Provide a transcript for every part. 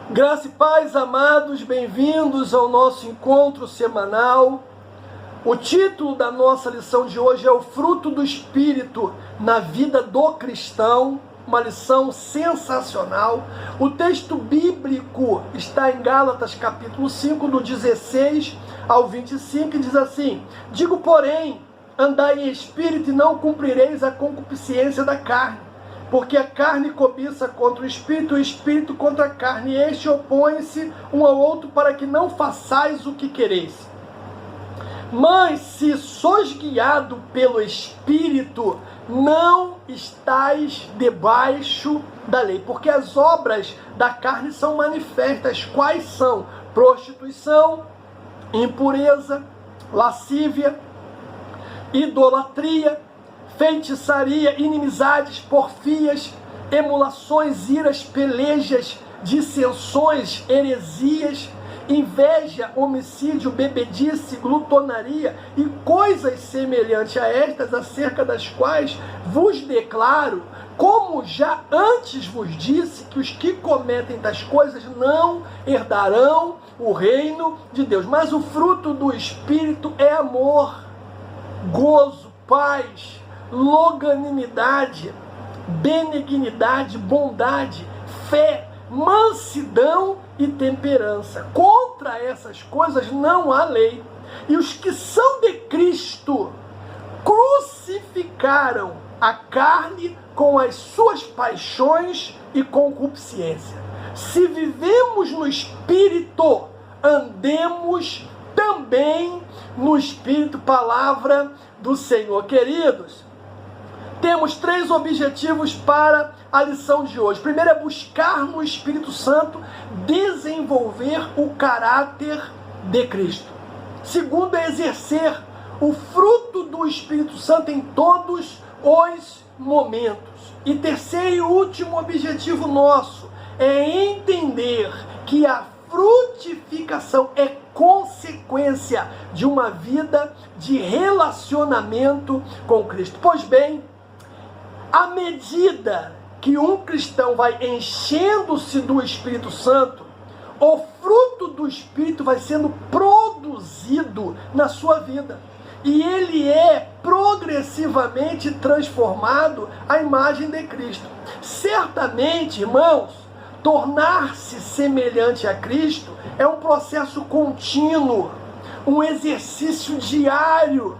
Graça e paz, amados, bem-vindos ao nosso encontro semanal. O título da nossa lição de hoje é o fruto do Espírito na vida do cristão, uma lição sensacional. O texto bíblico está em Gálatas capítulo 5, do 16 ao 25, e diz assim: digo, porém, andai em espírito e não cumprireis a concupiscência da carne. Porque a carne cobiça contra o espírito contra a carne, e este opõe-se um ao outro para que não façais o que quereis. Mas se sois guiado pelo Espírito, não estais debaixo da lei. Porque as obras da carne são manifestas, quais são? Prostituição, impureza, lascívia, idolatria, feitiçaria, inimizades, porfias, emulações, iras, pelejas, dissensões, heresias, inveja, homicídio, bebedice, glutonaria e coisas semelhantes a estas, acerca das quais vos declaro, como já antes vos disse, que os que cometem tais coisas não herdarão o reino de Deus. Mas o fruto do Espírito é amor, gozo, paz, longanimidade, benignidade, bondade, fé, mansidão e temperança. Contra essas coisas não há lei. E os que são de Cristo crucificaram a carne com as suas paixões e concupiscência. Se vivemos no Espírito, andemos também no Espírito. Palavra do Senhor. Queridos, temos 3 objetivos para a lição de hoje. Primeiro é buscar no Espírito Santo desenvolver o caráter de Cristo. Segundo é exercer o fruto do Espírito Santo em todos os momentos. E terceiro e último objetivo nosso é entender que a frutificação é consequência de uma vida de relacionamento com Cristo. Pois bem, à medida que um cristão vai enchendo-se do Espírito Santo, o fruto do Espírito vai sendo produzido na sua vida. E ele é progressivamente transformado à imagem de Cristo. Certamente, irmãos, tornar-se semelhante a Cristo é um processo contínuo, um exercício diário.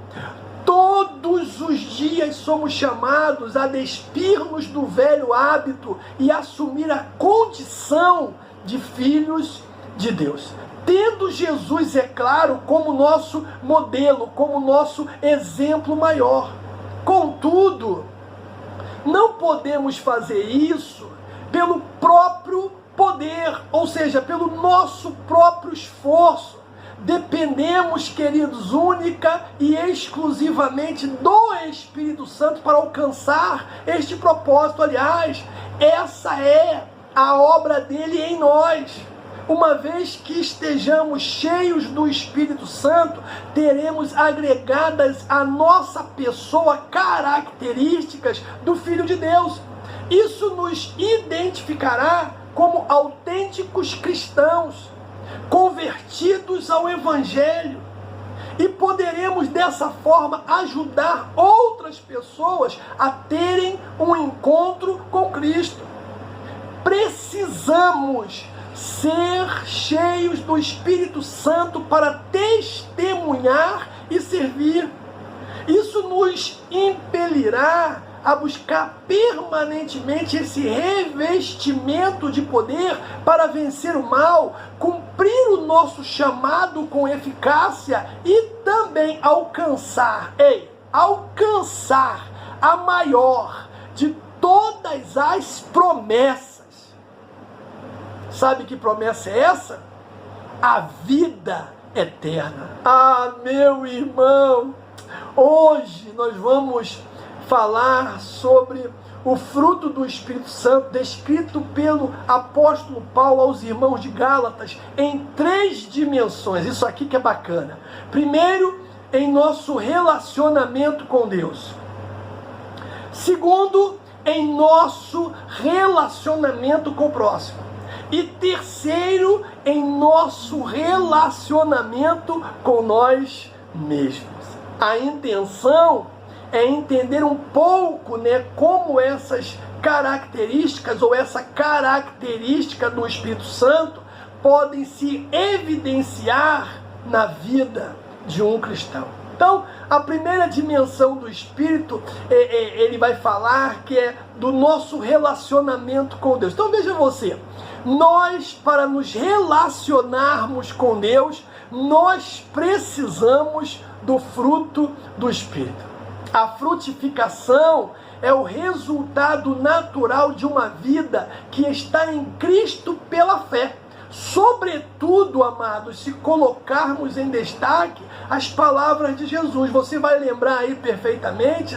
Todos os dias somos chamados a despir-nos do velho hábito e assumir a condição de filhos de Deus. Tendo Jesus, é claro, como nosso modelo, como nosso exemplo maior. Contudo, não podemos fazer isso pelo próprio poder, ou seja, pelo nosso próprio esforço. Dependemos, queridos, única e exclusivamente do Espírito Santo para alcançar este propósito. Aliás, essa é a obra dele em nós. Uma vez que estejamos cheios do Espírito Santo, teremos agregadas à nossa pessoa características do Filho de Deus. Isso nos identificará como autênticos cristãos, convertidos ao Evangelho, e poderemos dessa forma ajudar outras pessoas a terem um encontro com Cristo. Precisamos ser cheios do Espírito Santo para testemunhar e servir. Isso nos impelirá a buscar permanentemente esse revestimento de poder para vencer o mal, cumprir o nosso chamado com eficácia e também alcançar a maior de todas as promessas. Sabe que promessa é essa? A vida eterna. Ah, meu irmão, hoje nós vamos falar sobre o fruto do Espírito Santo descrito pelo apóstolo Paulo aos irmãos de Gálatas em 3 dimensões. Isso aqui que é bacana. Primeiro, em nosso relacionamento com Deus. Segundo, em nosso relacionamento com o próximo. E terceiro, em nosso relacionamento com nós mesmos. A intenção é entender um pouco, como essas características ou essa característica do Espírito Santo podem se evidenciar na vida de um cristão. Então, a primeira dimensão do Espírito, ele vai falar que é do nosso relacionamento com Deus. Então, veja você, nós, para nos relacionarmos com Deus, nós precisamos do fruto do Espírito. A frutificação é o resultado natural de uma vida que está em Cristo pela fé. Sobretudo, amados, se colocarmos em destaque as palavras de Jesus. Você vai lembrar aí perfeitamente,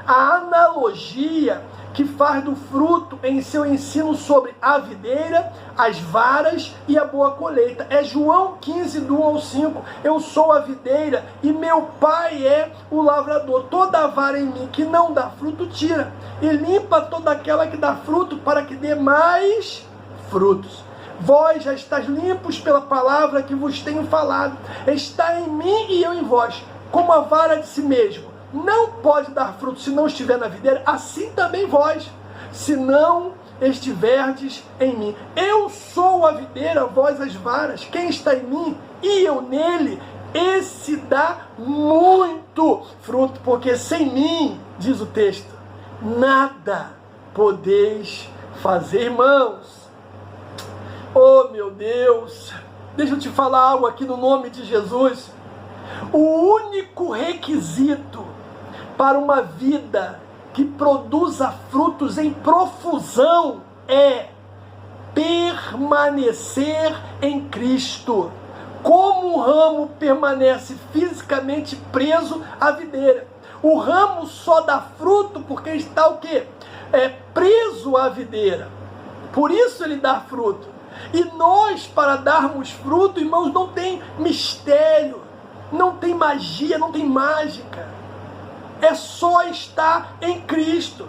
a analogia que faz do fruto em seu ensino sobre a videira, as varas e a boa colheita. É João 15, do 1 ao 5. Eu sou a videira e meu pai é o lavrador. Toda a vara em mim que não dá fruto, tira. E limpa toda aquela que dá fruto, para que dê mais frutos. Vós já estáis limpos pela palavra que vos tenho falado. Está em mim e eu em vós. Como a vara de si mesmo não pode dar fruto se não estiver na videira, assim também vós, se não estiverdes em mim. Eu sou a videira, vós as varas. Quem está em mim e eu nele, esse dá muito fruto, porque sem mim, diz o texto, nada podeis fazer, irmãos. Oh, meu Deus, deixa eu te falar algo aqui no nome de Jesus. O único requisito para uma vida que produza frutos em profusão é permanecer em Cristo. Como o ramo permanece fisicamente preso à videira. O ramo só dá fruto porque está o quê? Preso à videira. Por isso ele dá fruto. E nós, para darmos fruto, irmãos, não tem mistério, não tem magia, não tem mágica. É só estar em Cristo.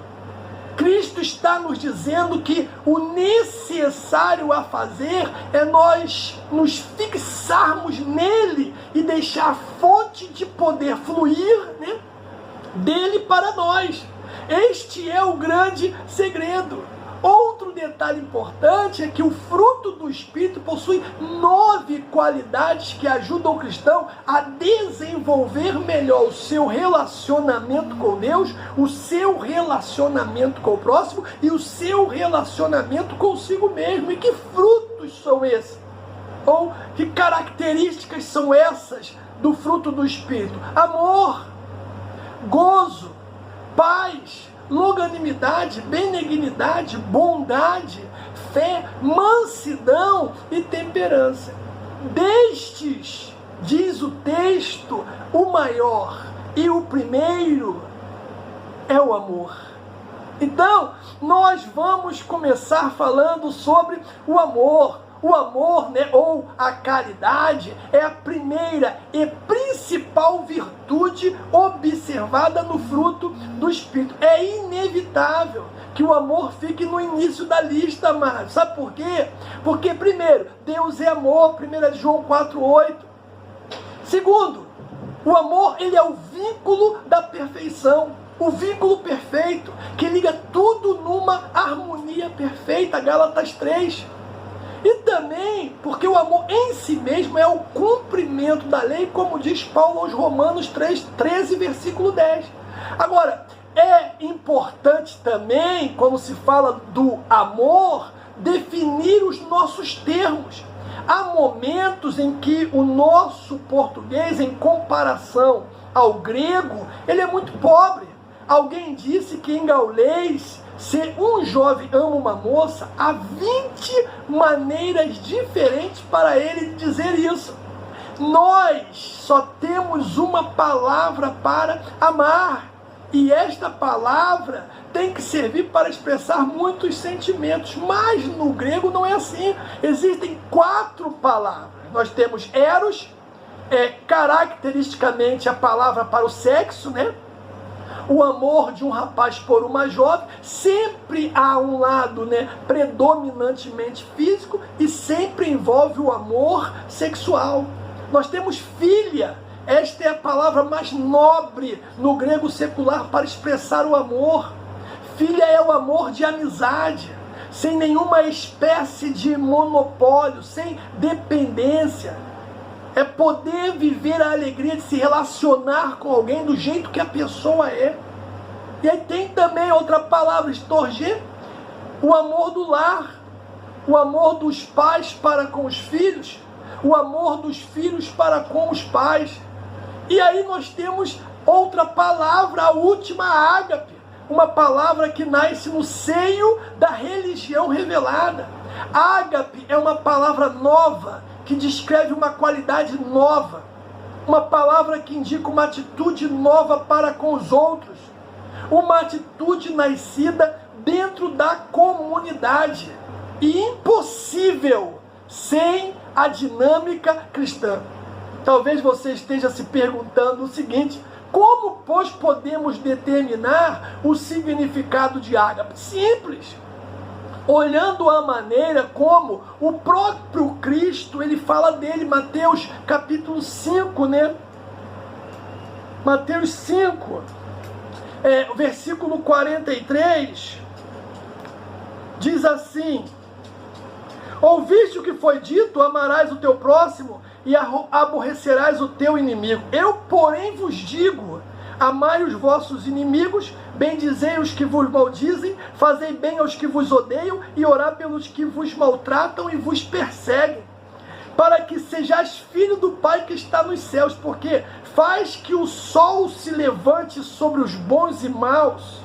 Cristo está nos dizendo que o necessário a fazer é nós nos fixarmos nele e deixar a fonte de poder fluir, dele para nós. Este é o grande segredo. Outro detalhe importante é que o fruto do Espírito possui 9 qualidades que ajudam o cristão a desenvolver melhor o seu relacionamento com Deus, o seu relacionamento com o próximo e o seu relacionamento consigo mesmo. E que frutos são esses? Ou que características são essas do fruto do Espírito? Amor, gozo, paz, longanimidade, benignidade, bondade, fé, mansidão e temperança. Destes, diz o texto, o maior e o primeiro é o amor. Então, nós vamos começar falando sobre o amor. O amor, ou a caridade, é a primeira e principal virtude observada no fruto do Espírito. É inevitável que o amor fique no início da lista, amados. Sabe por quê? Porque, primeiro, Deus é amor, 1 João 4,8. Segundo, o amor, ele é o vínculo da perfeição. O vínculo perfeito, que liga tudo numa harmonia perfeita, Gálatas 3. E também porque o amor em si mesmo é o cumprimento da lei, como diz Paulo aos Romanos 13, versículo 10. Agora, é importante também, quando se fala do amor, definir os nossos termos. Há momentos em que o nosso português, em comparação ao grego, ele é muito pobre. Alguém disse que em gaulês, se um jovem ama uma moça, há 20 maneiras diferentes para ele dizer isso. Nós só temos uma palavra para amar. E esta palavra tem que servir para expressar muitos sentimentos. Mas no grego não é assim. Existem 4 palavras. Nós temos eros, caracteristicamente a palavra para o sexo, o amor de um rapaz por uma jovem, sempre há um lado, né, predominantemente físico e sempre envolve o amor sexual. Nós temos filia, esta é a palavra mais nobre no grego secular para expressar o amor. Filia é o amor de amizade, sem nenhuma espécie de monopólio, sem dependência. É poder viver a alegria de se relacionar com alguém do jeito que a pessoa é. E aí tem também outra palavra, storge, o amor do lar, o amor dos pais para com os filhos, o amor dos filhos para com os pais. E aí nós temos outra palavra, a última, ágape, uma palavra que nasce no seio da religião revelada. Ágape é uma palavra nova, que descreve uma qualidade nova, uma palavra que indica uma atitude nova para com os outros, uma atitude nascida dentro da comunidade e impossível sem a dinâmica cristã. Talvez você esteja se perguntando o seguinte: como, pois, podemos determinar o significado de ágape? Simples. Olhando a maneira como o próprio Cristo, ele fala dele, Mateus capítulo 5, né? Mateus 5, versículo 43, diz assim: ouviste o que foi dito, amarás o teu próximo e aborrecerás o teu inimigo. Eu, porém, vos digo, amai os vossos inimigos, bendizei os que vos maldizem, fazei bem aos que vos odeiam e orai pelos que vos maltratam e vos perseguem, para que sejais filho do Pai que está nos céus, porque faz que o sol se levante sobre os bons e maus,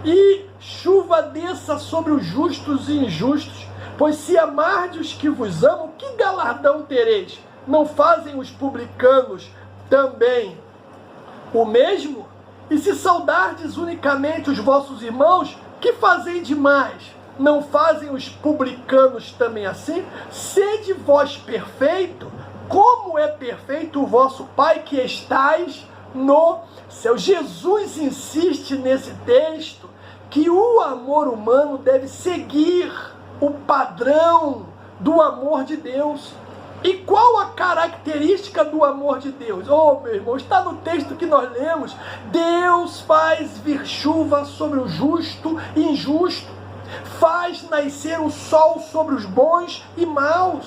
e chuva desça sobre os justos e injustos. Pois se amardes os que vos amam, que galardão tereis? Não fazem os publicanos também o mesmo? E se saudardes unicamente os vossos irmãos, que fazem demais? Não fazem os publicanos também assim? Sede vós perfeito, como é perfeito o vosso Pai que estais no céu. Jesus insiste nesse texto que o amor humano deve seguir o padrão do amor de Deus. E qual a característica do amor de Deus? Oh, meu irmão, está no texto que nós lemos. Deus faz vir chuva sobre o justo e injusto, faz nascer o sol sobre os bons e maus.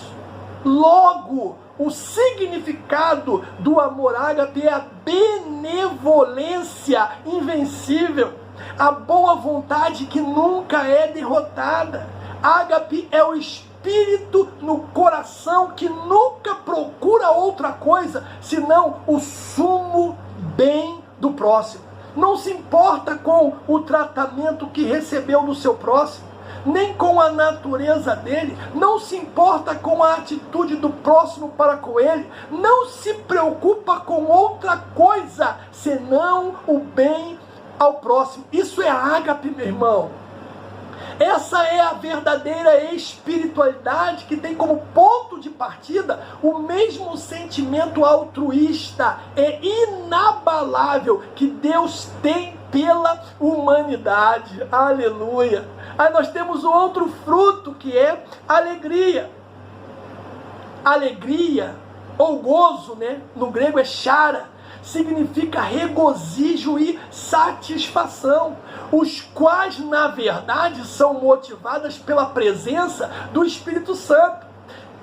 Logo, o significado do amor ágape é a benevolência invencível, a boa vontade que nunca é derrotada. Ágape é o espírito no coração que nunca procura outra coisa senão o sumo bem do próximo. Não se importa com o tratamento que recebeu do seu próximo, nem com a natureza dele, não se importa com a atitude do próximo para com ele, não se preocupa com outra coisa senão o bem ao próximo. Isso é ágape, meu irmão. Essa é a verdadeira espiritualidade que tem como ponto de partida o mesmo sentimento altruísta, é inabalável que Deus tem pela humanidade. Aleluia! Aí nós temos o outro fruto que é alegria. Alegria, ou gozo, né? No grego é chara. Significa regozijo e satisfação, os quais, na verdade, são motivadas pela presença do Espírito Santo.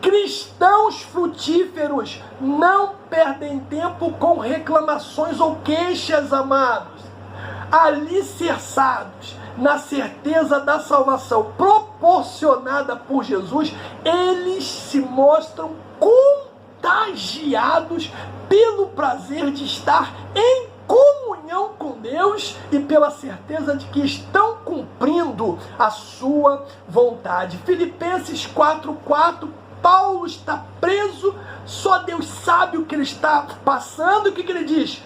Cristãos frutíferos não perdem tempo com reclamações ou queixas, amados. Alicerçados na certeza da salvação proporcionada por Jesus, eles se mostram contagiados pelo prazer de estar em comunhão com Deus e pela certeza de que estão cumprindo a sua vontade. Filipenses 4:4, Paulo está preso, só Deus sabe o que ele está passando. O que ele diz?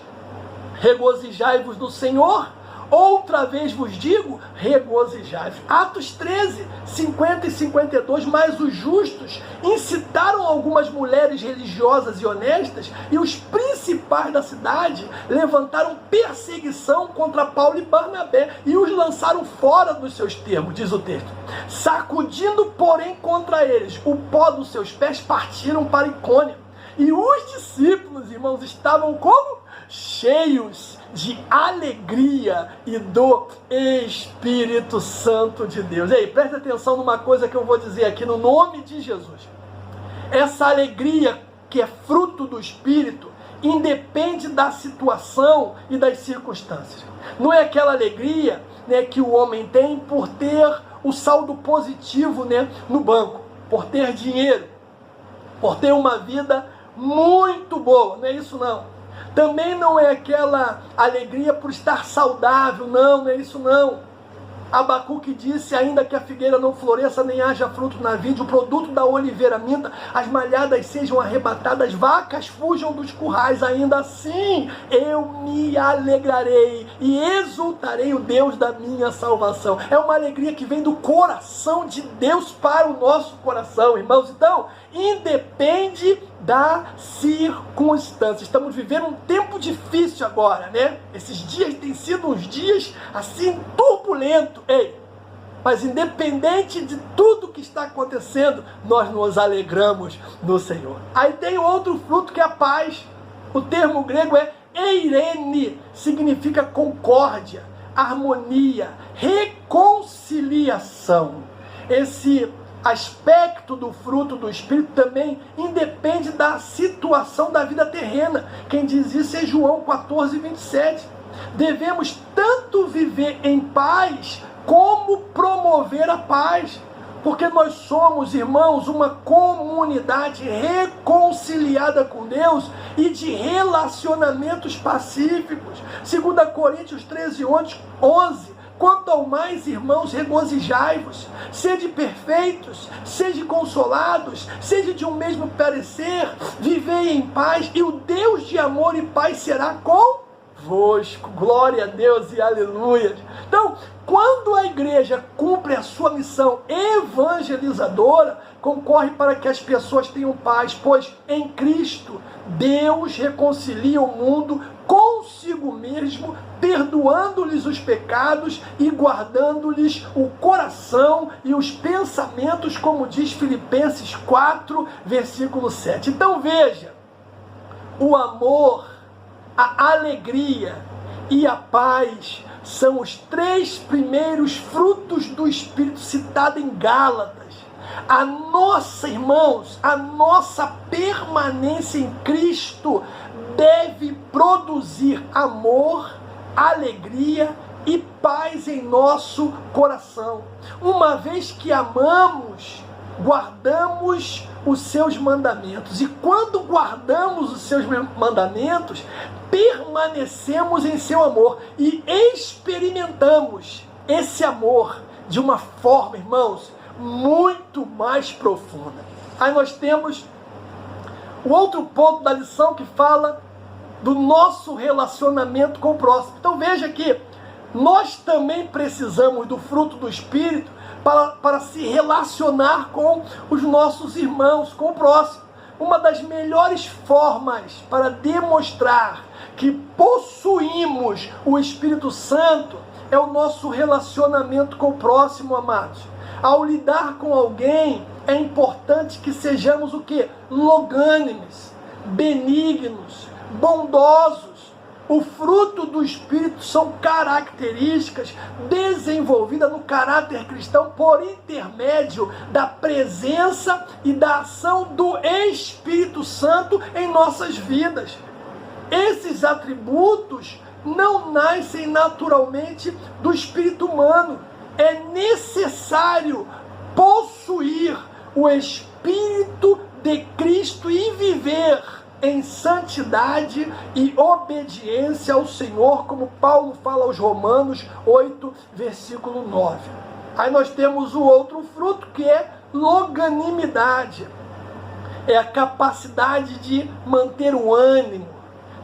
Regozijai-vos no Senhor. Outra vez vos digo, regozijai-vos. Atos 13, 50 e 52, mas os justos incitaram algumas mulheres religiosas e honestas, e os principais da cidade levantaram perseguição contra Paulo e Barnabé, e os lançaram fora dos seus termos, diz o texto. Sacudindo, porém, contra eles o pó dos seus pés, partiram para Icônio. E os discípulos, irmãos, estavam como? Cheios de alegria e do Espírito Santo de Deus. Ei, presta atenção numa coisa que eu vou dizer aqui no nome de Jesus. Essa alegria que é fruto do Espírito independe da situação e das circunstâncias. Não é aquela alegria, né, que o homem tem por ter o saldo positivo, né, no banco, por ter dinheiro, por ter uma vida muito boa. Não é isso não. Também não é aquela alegria por estar saudável, não é isso não. Abacuque disse, ainda que a figueira não floresça, nem haja fruto na vide, o produto da oliveira minta, as malhadas sejam arrebatadas, as vacas fujam dos currais, ainda assim eu me alegrarei e exultarei o Deus da minha salvação. É uma alegria que vem do coração de Deus para o nosso coração, irmãos. Então, independe da circunstância. Estamos vivendo um tempo difícil agora, né? Esses dias têm sido uns dias assim turbulentos. Ei, mas independente de tudo que está acontecendo, nós nos alegramos no Senhor. Aí tem outro fruto que é a paz. O termo grego é eirene, significa concórdia, harmonia, reconciliação. Esse aspecto do fruto do Espírito também independe da situação da vida terrena. Quem diz isso é João 14, 27. Devemos tanto viver em paz como promover a paz, porque nós somos, irmãos, uma comunidade reconciliada com Deus e de relacionamentos pacíficos. 2 Coríntios 13, 11. Quanto ao mais, irmãos, regozijai-vos, sede perfeitos, sede consolados, sede de um mesmo parecer, vivei em paz, e o Deus de amor e paz será convosco. Glória a Deus e aleluia. Então, quando a igreja cumpre a sua missão evangelizadora, concorre para que as pessoas tenham paz, pois em Cristo Deus reconcilia o mundo consigo mesmo, perdoando-lhes os pecados e guardando-lhes o coração e os pensamentos, como diz Filipenses 4, versículo 7. Então veja, o amor, a alegria e a paz são os três primeiros frutos do Espírito citado em Gálatas. A nossa, irmãos, a nossa permanência em Cristo deve produzir amor, alegria e paz em nosso coração. Uma vez que amamos, guardamos os seus mandamentos. E quando guardamos os seus mandamentos, permanecemos em seu amor e experimentamos esse amor de uma forma, irmãos, muito mais profunda. Aí nós temos o outro ponto da lição que fala do nosso relacionamento com o próximo. Então veja que nós também precisamos do fruto do Espírito para se relacionar com os nossos irmãos, com o próximo. Uma das melhores formas para demonstrar que possuímos o Espírito Santo é o nosso relacionamento com o próximo, amados. Ao lidar com alguém, é importante que sejamos o quê? Longânimes, benignos, bondosos. O fruto do Espírito são características desenvolvidas no caráter cristão por intermédio da presença e da ação do Espírito Santo em nossas vidas. Esses atributos não nascem naturalmente do espírito humano. É necessário possuir o Espírito de Cristo e viver em santidade e obediência ao Senhor, como Paulo fala aos Romanos 8, versículo 9. Aí nós temos o outro fruto, que é longanimidade. É a capacidade de manter o ânimo,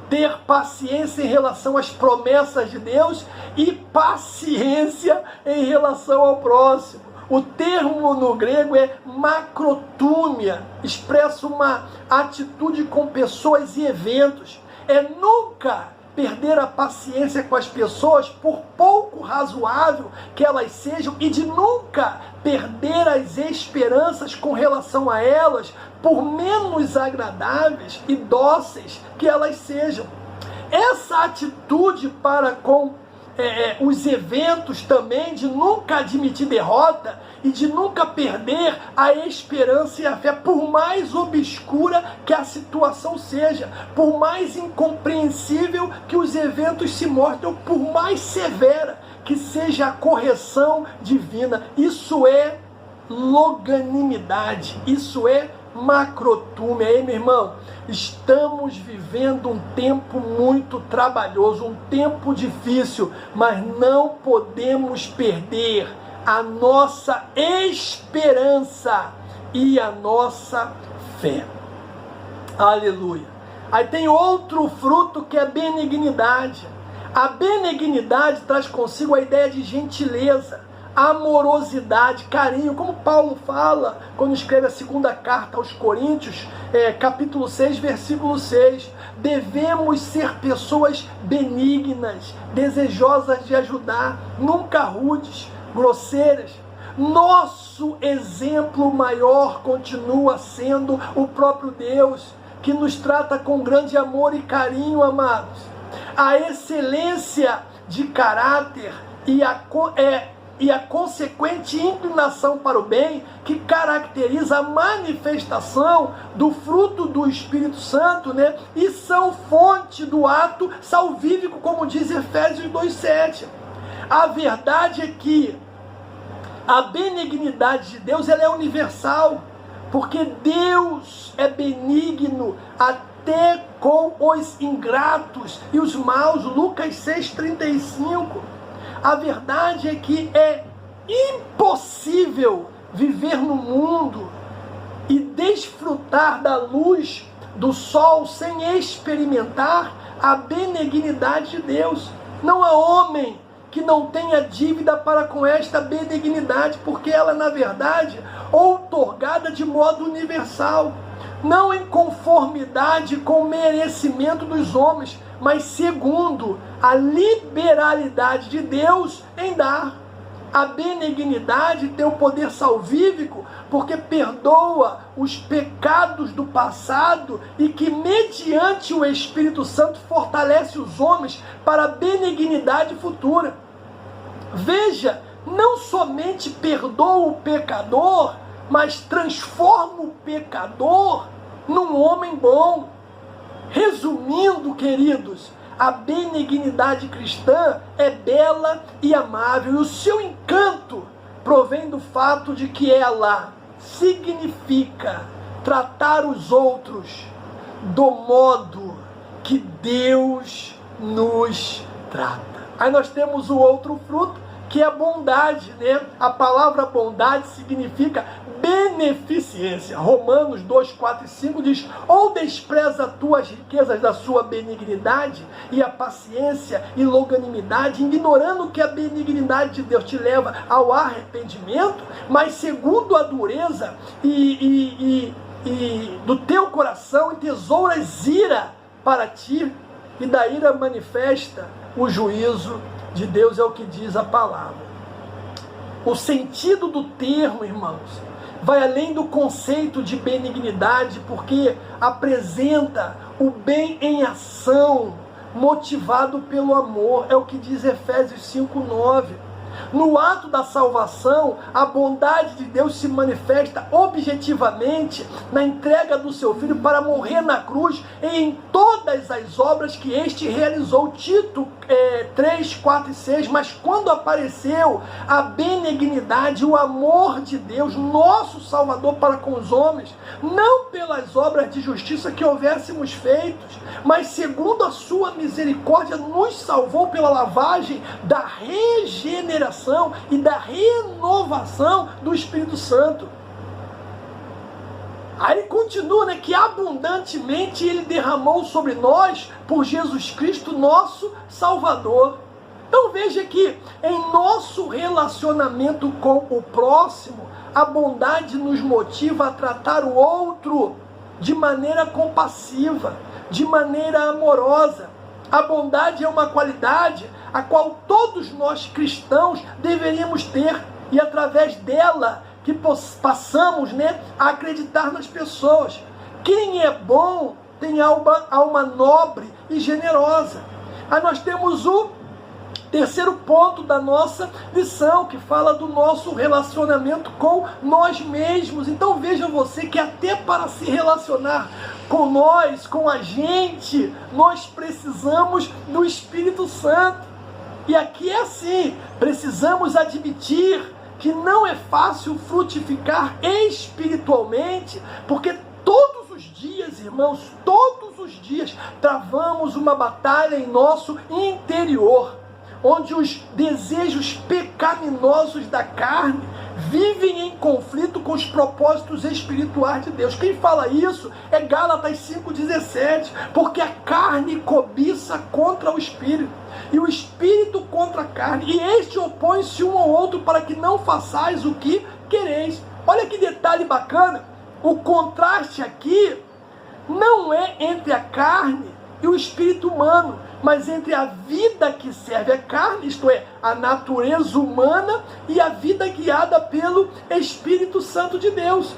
ter paciência em relação às promessas de Deus e paciência em relação ao próximo. O termo no grego é macrotúmia, expressa uma atitude com pessoas e eventos. É nunca perder a paciência com as pessoas, por pouco razoável que elas sejam, e de nunca perder as esperanças com relação a elas, por menos agradáveis e dóceis que elas sejam. Essa atitude para com os eventos também, de nunca admitir derrota e de nunca perder a esperança e a fé, por mais obscura que a situação seja, por mais incompreensível que os eventos se mostrem, por mais severa que seja a correção divina. Isso é longanimidade, isso é macrotúmia. Aí, meu irmão, estamos vivendo um tempo muito trabalhoso, um tempo difícil, mas não podemos perder a nossa esperança e a nossa fé. Aleluia. Aí tem outro fruto que é a benignidade. A benignidade traz consigo a ideia de gentileza, amorosidade, carinho, como Paulo fala quando escreve a segunda carta aos Coríntios, capítulo 6, versículo 6. Devemos ser pessoas benignas, desejosas de ajudar, nunca rudes, grosseiras. Nosso exemplo maior continua sendo o próprio Deus, que nos trata com grande amor e carinho, amados. A excelência de caráter e a consequente inclinação para o bem, que caracteriza a manifestação do fruto do Espírito Santo, né? E são fonte do ato salvífico, como diz Efésios 2,7. A verdade é que a benignidade de Deus, ela é universal, porque Deus é benigno até com os ingratos e os maus. Lucas 6,35. A verdade é que é impossível viver no mundo e desfrutar da luz do sol sem experimentar a benignidade de Deus. Não há homem que não tenha dívida para com esta benignidade, porque ela, na verdade, é outorgada de modo universal, não em conformidade com o merecimento dos homens, mas segundo a liberalidade de Deus em dar. A benignidade tem o poder salvífico, porque perdoa os pecados do passado e que, mediante o Espírito Santo, fortalece os homens para a benignidade futura. Veja, não somente perdoa o pecador, mas transforma o pecador num homem bom. Resumindo, queridos, a benignidade cristã é bela e amável, e o seu encanto provém do fato de que ela significa tratar os outros do modo que Deus nos trata. Aí nós temos o outro fruto, que é a bondade, né? A palavra bondade significa beneficência. Romanos 2, 4 e 5 diz: ou despreza tu as riquezas da sua benignidade e a paciência e longanimidade, ignorando que a benignidade de Deus te leva ao arrependimento, mas segundo a dureza e do teu coração entesouras ira para ti, e da ira manifesta o juízo de Deus, é o que diz a palavra. O sentido do termo, irmãos, vai além do conceito de benignidade, porque apresenta o bem em ação, motivado pelo amor, é o que diz Efésios 5:9. No ato da salvação, a bondade de Deus se manifesta objetivamente na entrega do seu Filho para morrer na cruz e em todas as obras que este realizou. Tito 3, 4 e 6. Mas quando apareceu a benignidade, o amor de Deus, nosso Salvador, para com os homens, não pelas obras de justiça que houvéssemos feitos, mas segundo a sua misericórdia, nos salvou pela lavagem da regeneração e da renovação do Espírito Santo. Aí continua, né, que abundantemente ele derramou sobre nós por Jesus Cristo, nosso Salvador. Então veja que em nosso relacionamento com o próximo, a bondade nos motiva a tratar o outro de maneira compassiva, de maneira amorosa. A bondade é uma qualidade a qual todos nós cristãos deveríamos ter, e através dela que passamos, né, a acreditar nas pessoas. Quem é bom tem alma nobre e generosa. Aí nós temos o terceiro ponto da nossa lição, que fala do nosso relacionamento com nós mesmos. Então veja você que até para se relacionar com nós, com a gente, nós precisamos do Espírito Santo. E aqui é assim, precisamos admitir que não é fácil frutificar espiritualmente, porque todos os dias, irmãos, todos os dias travamos uma batalha em nosso interior, onde os desejos pecaminosos da carne vivem em conflito com os propósitos espirituais de Deus. Quem fala isso é Gálatas 5,17, porque a carne cobiça contra o espírito, e o espírito contra a carne, e este opõe-se um ao outro para que não façais o que quereis. Olha que detalhe bacana, o contraste aqui não é entre a carne e o espírito humano, mas entre a vida que serve à carne, isto é, a natureza humana, e a vida guiada pelo Espírito Santo de Deus.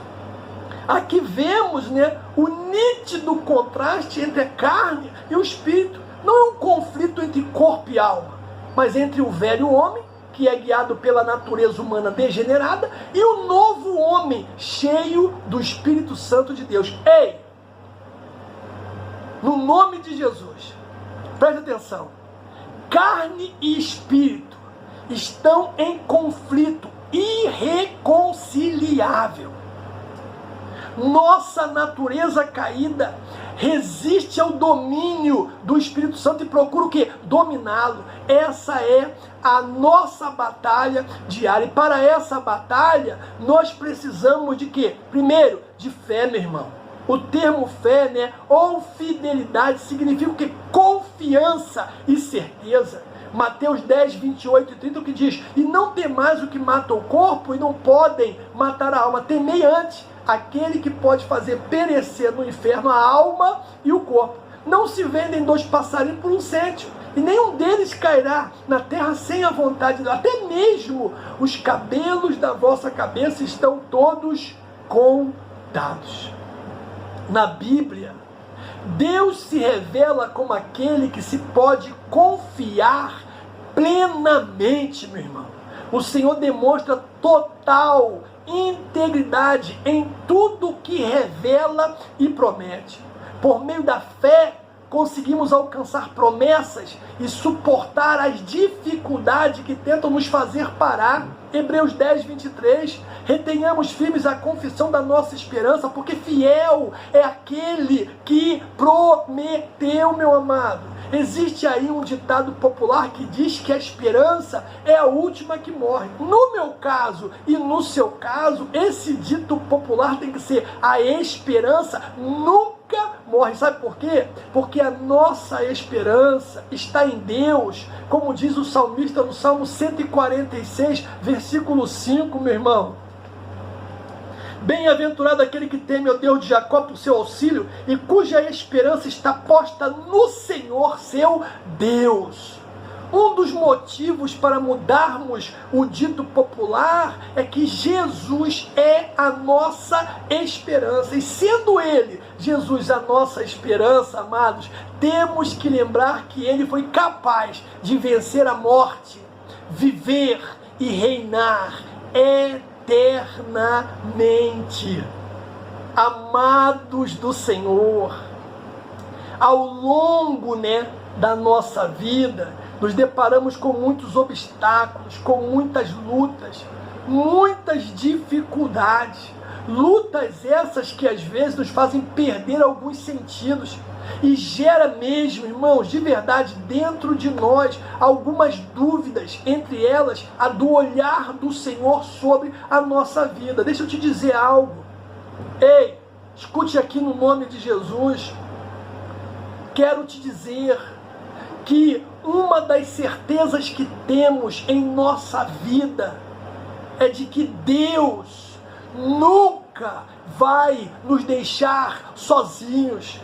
Aqui vemos, né, o nítido contraste entre a carne e o espírito. Não é um conflito entre corpo e alma, mas entre o velho homem, que é guiado pela natureza humana degenerada, e o novo homem, cheio do Espírito Santo de Deus. Ei! No nome de Jesus, preste atenção, carne e espírito estão em conflito irreconciliável. Nossa natureza caída resiste ao domínio do Espírito Santo e procura o quê? Dominá-lo. Essa é a nossa batalha diária. E para essa batalha, nós precisamos de quê? Primeiro, de fé, meu irmão. O termo fé, né, ou fidelidade, significa o quê? Confiança e certeza. Mateus 10, 28 e 30, que diz: e não temais o que mata o corpo, e não podem matar a alma. Temei antes aquele que pode fazer perecer no inferno a alma e o corpo. Não se vendem 2 passarinhos por 1 cêntimo, e nenhum deles cairá na terra sem a vontade de Deus. Até mesmo os cabelos da vossa cabeça estão todos contados. Na Bíblia, Deus se revela como aquele que se pode confiar plenamente, meu irmão. O Senhor demonstra total integridade em tudo que revela e promete. Por meio da fé, conseguimos alcançar promessas e suportar as dificuldades que tentam nos fazer parar. Hebreus 10, 23, retenhamos firmes a confissão da nossa esperança, porque fiel é aquele que prometeu, meu amado. Existe aí um ditado popular que diz que a esperança é a última que morre. No meu caso e no seu caso, esse dito popular tem que ser: a esperança nunca morre. Sabe por quê? Porque a nossa esperança está em Deus, como diz o salmista no Salmo 146, versículo 5, meu irmão. Bem-aventurado aquele que teme ao Deus de Jacó por seu auxílio, e cuja esperança está posta no Senhor, seu Deus. Um dos motivos para mudarmos o dito popular é que Jesus é a nossa esperança. E sendo Ele, Jesus, a nossa esperança, amados, temos que lembrar que Ele foi capaz de vencer a morte, viver e reinar eternamente. Amados do Senhor, ao longo, da nossa vida, nos deparamos com muitos obstáculos, com muitas lutas, muitas dificuldades. Lutas essas que às vezes nos fazem perder alguns sentidos. E gera mesmo, irmãos, de verdade, dentro de nós, algumas dúvidas, entre elas a do olhar do Senhor sobre a nossa vida. Deixa eu te dizer algo. Ei, escute aqui no nome de Jesus. Quero te dizer que uma das certezas que temos em nossa vida é de que Deus nunca vai nos deixar sozinhos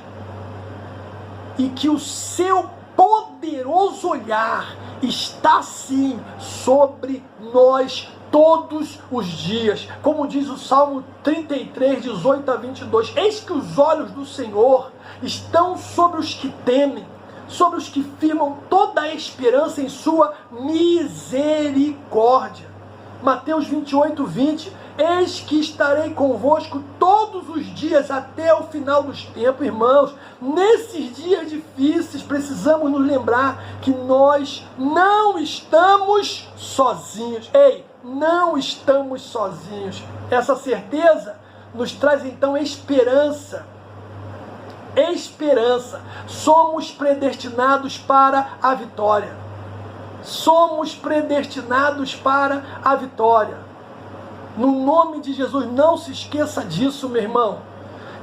e que o seu poderoso olhar está sim sobre nós todos os dias. Como diz o Salmo 33, 18 a 22, eis que os olhos do Senhor estão sobre os que temem, sobre os que firmam toda a esperança em sua misericórdia. Mateus 28, 20, eis que estarei convosco todos os dias até o final dos tempos. Irmãos, nesses dias difíceis precisamos nos lembrar que nós não estamos sozinhos. Ei, não estamos sozinhos. Essa certeza nos traz então esperança. Esperança. Somos predestinados para a vitória. Somos predestinados para a vitória. No nome de Jesus, não se esqueça disso, meu irmão.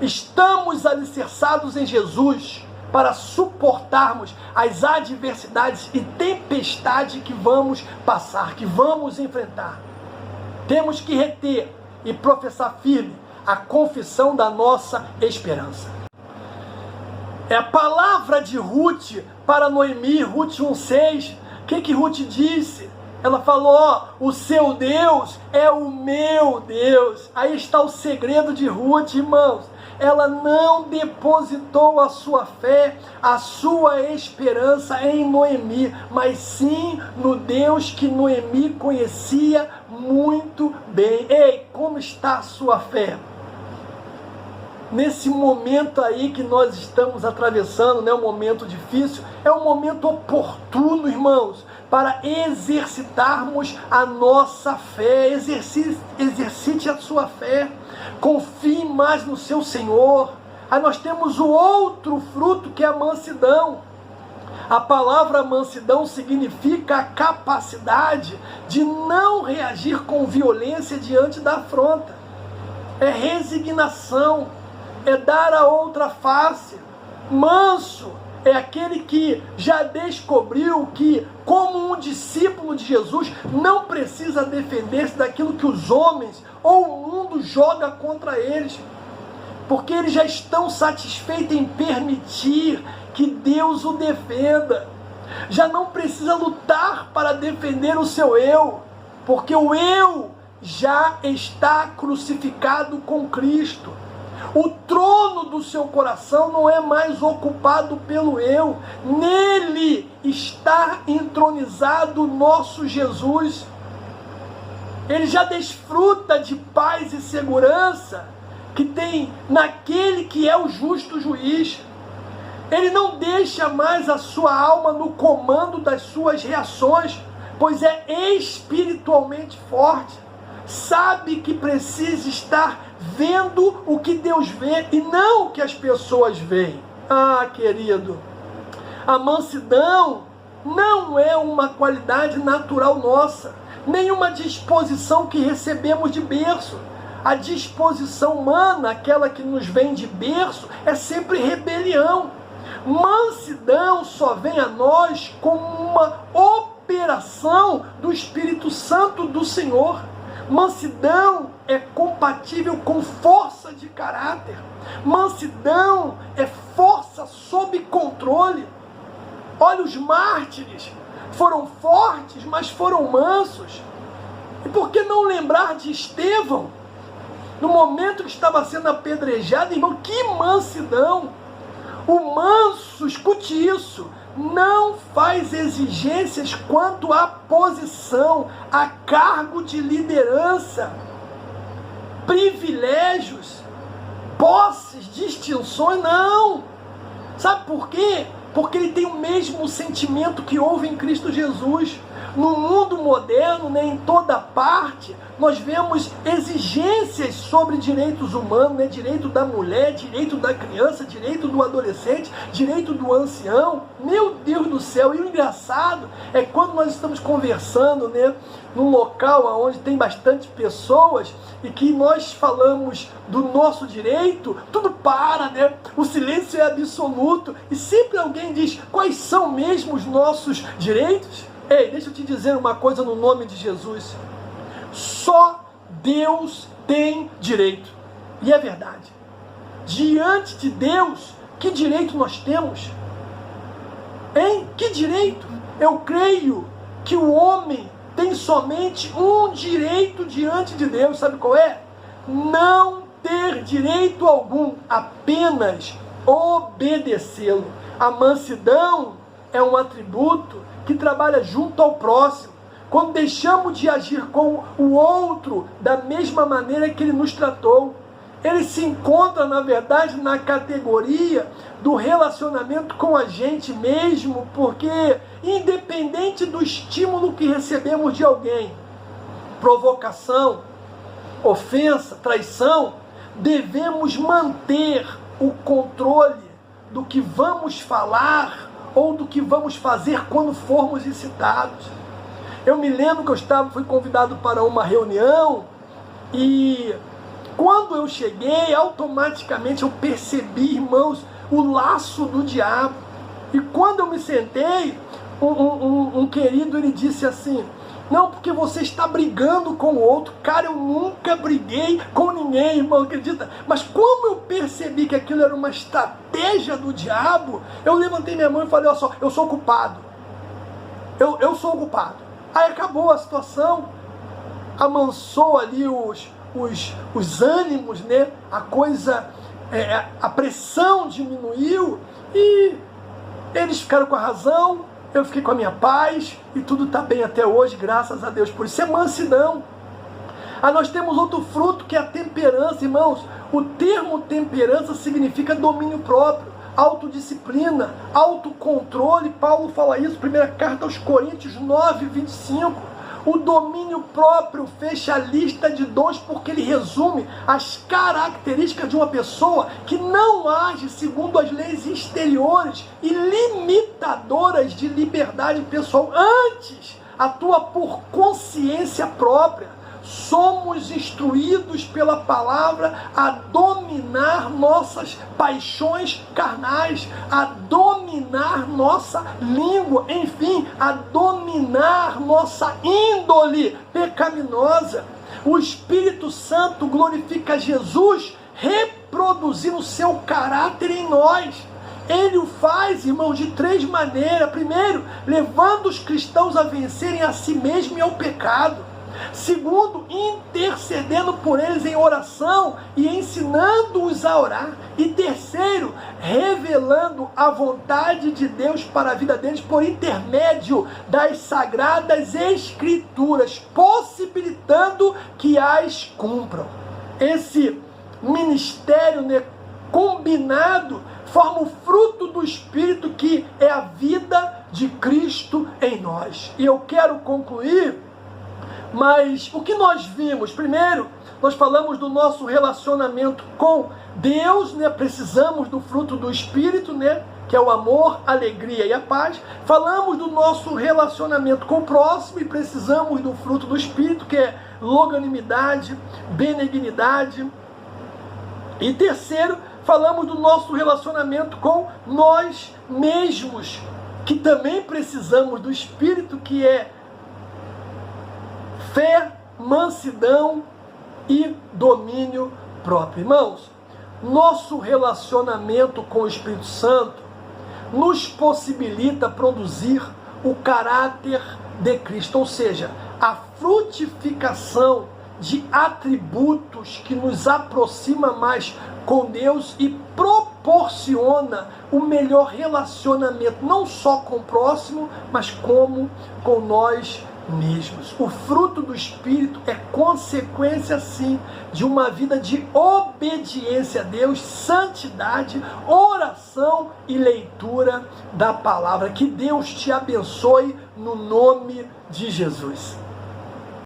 Estamos alicerçados em Jesus para suportarmos as adversidades e tempestades que vamos passar, que vamos enfrentar. Temos que reter e professar firme a confissão da nossa esperança. É a palavra de Ruth para Noemi, Ruth 1,6. O que Ruth disse? Ela falou, o seu Deus é o meu Deus. Aí está o segredo de Ruth, irmãos. Ela não depositou a sua fé, a sua esperança em Noemi, mas sim no Deus que Noemi conhecia muito bem. Ei, como está a sua fé? Nesse momento aí que nós estamos atravessando, né, um momento difícil, é um momento oportuno, irmãos, para exercitarmos a nossa fé. Exercite a sua fé, confie mais no seu Senhor. Aí nós temos o outro fruto, que é a mansidão. A palavra mansidão significa a capacidade de não reagir com violência diante da afronta. É resignação, é dar a outra face. Manso é aquele que já descobriu que, como um discípulo de Jesus, não precisa defender-se daquilo que os homens ou o mundo joga contra eles, porque eles já estão satisfeitos em permitir que Deus o defenda. Já não precisa lutar para defender o seu eu, porque o eu já está crucificado com Cristo. O trono do seu coração não é mais ocupado pelo eu. Nele está entronizado nosso Jesus. Ele já desfruta de paz e segurança que tem naquele que é o justo juiz. Ele não deixa mais a sua alma no comando das suas reações, pois é espiritualmente forte. Sabe que precisa estar vendo o que Deus vê e não o que as pessoas veem. Ah, querido, a mansidão não é uma qualidade natural nossa, nem uma disposição que recebemos de berço. A disposição humana, aquela que nos vem de berço, é sempre rebelião. Mansidão só vem a nós como uma operação do Espírito Santo do Senhor. Mansidão é compatível com força de caráter. Mansidão é força sob controle. Olha, os mártires foram fortes, mas foram mansos. E por que não lembrar de Estevão? No momento que estava sendo apedrejado, irmão, que mansidão! O manso, escute isso, não faz exigências quanto à posição, a cargo de liderança, privilégios, posses, distinções, não. Sabe por quê? Porque ele tem o mesmo sentimento que houve em Cristo Jesus. No mundo moderno, né, em toda parte, nós vemos exigências sobre direitos humanos, né, direito da mulher, direito da criança, direito do adolescente, direito do ancião. Meu Deus do céu! E o engraçado é quando nós estamos conversando, né, num local onde tem bastante pessoas e que nós falamos do nosso direito, tudo para, né? O silêncio é absoluto e sempre alguém diz quais são mesmo os nossos direitos. Ei, deixa eu te dizer uma coisa no nome de Jesus. Só Deus tem direito. E é verdade. Diante de Deus, que direito nós temos? Hein? Que direito? Eu creio que o homem tem somente um direito diante de Deus. Sabe qual é? Não ter direito algum, apenas obedecê-lo. A mansidão é um atributo que trabalha junto ao próximo. Quando deixamos de agir com o outro da mesma maneira que ele nos tratou, ele se encontra, na verdade, na categoria do relacionamento com a gente mesmo, porque independente do estímulo que recebemos de alguém, provocação, ofensa, traição, devemos manter o controle do que vamos falar ou do que vamos fazer quando formos incitados. Eu me lembro que fui convidado para uma reunião e quando eu cheguei, automaticamente eu percebi, irmãos, o laço do diabo. E quando eu me sentei, um querido, ele disse assim: não, porque você está brigando com o outro. Cara, eu nunca briguei com ninguém, irmão, acredita? Mas como eu percebi que aquilo era uma estratégia do diabo, eu levantei minha mão e falei: olha só, eu sou culpado. Eu sou o culpado. Aí acabou a situação, amansou ali os ânimos, né? A coisa, a pressão diminuiu e eles ficaram com a razão, eu fiquei com a minha paz e tudo está bem até hoje, graças a Deus por isso. É mansidão. Aí nós temos outro fruto que é a temperança, irmãos. O termo temperança significa domínio próprio, autodisciplina, autocontrole. Paulo fala isso, primeira carta aos Coríntios 9, 25. O domínio próprio fecha a lista de dons porque ele resume as características de uma pessoa que não age segundo as leis exteriores e limitadoras de liberdade pessoal. Antes, atua por consciência própria. Somos instruídos pela palavra a dominar nossas paixões carnais, a dominar nossa língua, enfim, a dominar nossa índole pecaminosa. O Espírito Santo glorifica Jesus reproduzindo o seu caráter em nós. Ele o faz, irmão, de 3 maneiras. Primeiro, levando os cristãos a vencerem a si mesmos e ao pecado. Segundo, intercedendo por eles em oração e ensinando-os a orar. E terceiro, revelando a vontade de Deus para a vida deles por intermédio das sagradas escrituras, possibilitando que as cumpram. Esse ministério, né, combinado forma o fruto do Espírito, que é a vida de Cristo em nós. E eu quero concluir. Mas o que nós vimos? Primeiro, nós falamos do nosso relacionamento com Deus, né? Precisamos do fruto do Espírito, né? Que é o amor, a alegria e a paz. Falamos do nosso relacionamento com o próximo e precisamos do fruto do Espírito, que é longanimidade, benignidade. E terceiro, falamos do nosso relacionamento com nós mesmos, que também precisamos do Espírito, que é fé, mansidão e domínio próprio. Irmãos, nosso relacionamento com o Espírito Santo nos possibilita produzir o caráter de Cristo, ou seja, a frutificação de atributos que nos aproxima mais com Deus e proporciona o melhor relacionamento, não só com o próximo, mas como com nós mesmos. O fruto do Espírito é consequência, sim, de uma vida de obediência a Deus, santidade, oração e leitura da palavra. Que Deus te abençoe no nome de Jesus.